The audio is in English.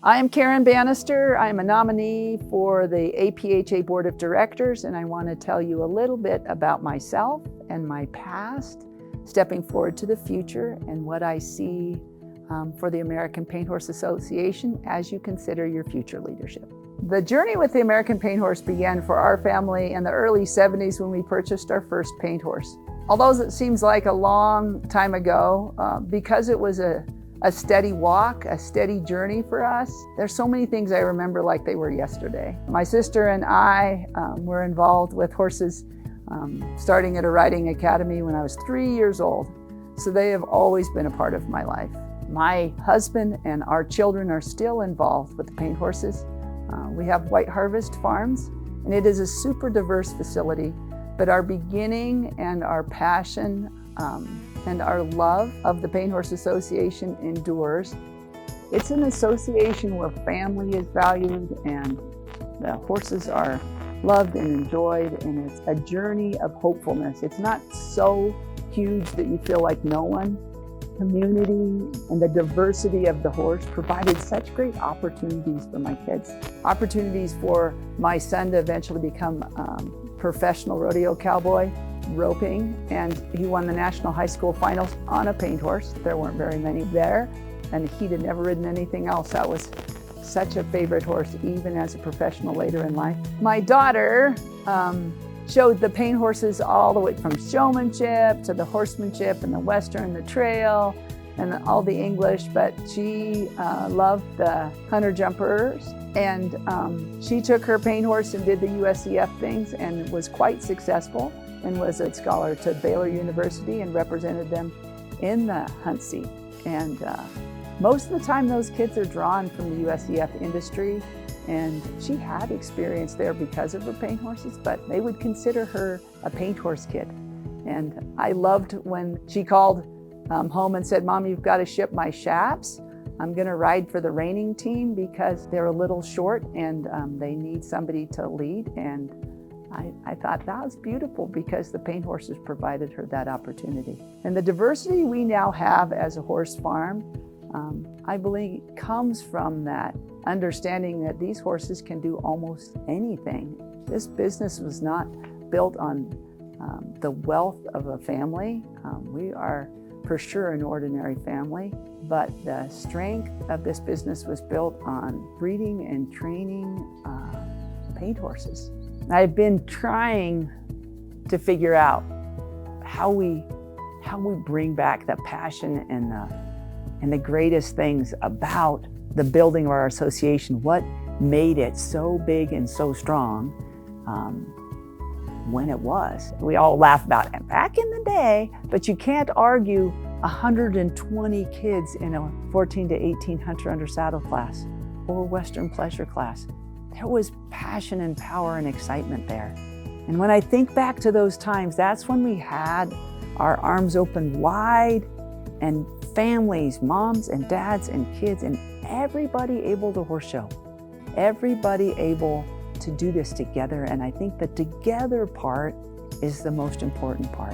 I am Karen Banister. I'm a nominee for the APHA Board of Directors, and I want to tell you a little bit about myself and my past, stepping forward to the future and what I see for the American Paint Horse Association as you consider your future leadership. The journey with the American Paint Horse began for our family in the early 70s when we purchased our first paint horse. Although it seems like a long time ago, because it was a steady walk, a steady journey for us. There's so many things I remember like they were yesterday. My sister and I were involved with horses starting at a riding academy when I was 3 years old. So they have always been a part of my life. My husband and our children are still involved with the paint horses. We have White Harvest Farms, and it is a super diverse facility, but our beginning and our passion and our love of the Paint Horse Association endures. It's an association where family is valued and the horses are loved and enjoyed, and it's a journey of hopefulness. It's not so huge that you feel like no one. Community and the diversity of the horse provided such great opportunities for my kids. Opportunities for my son to eventually become professional rodeo cowboy, roping, and he won the national high school finals on a paint horse. There weren't very many there, and he'd had never ridden anything else. That was such a favorite horse, even as a professional later in life. My daughter showed the paint horses all the way from showmanship to the horsemanship and the western, the trail, and all the English, but she loved the hunter jumpers. And she took her paint horse and did the USCF things and was quite successful, and was a scholar to Baylor University and represented them in the hunt seat. And most of the time those kids are drawn from the USCF industry, and she had experience there because of her paint horses, but they would consider her a paint horse kid. And I loved when she called home and said, "Mom, you've got to ship my chaps. I'm gonna ride for the reining team because they're a little short and they need somebody to lead." And I thought that was beautiful because the paint horses provided her that opportunity. And the diversity we now have as a horse farm, I believe comes from that understanding that these horses can do almost anything. This business was not built on the wealth of a family. We are for sure an ordinary family, but the strength of this business was built on breeding and training paint horses. I've been trying to figure out how we bring back the passion and the greatest things about the building of our association. What made it so big and so strong when it was. We all laugh about it back in the day, but you can't argue 120 kids in a 14 to 18 hunter under saddle class or Western pleasure class. There was passion and power and excitement there. And when I think back to those times, that's when we had our arms open wide and families, moms and dads and kids, and everybody able to horse show. Everybody able to do this together. And I think the together part is the most important part.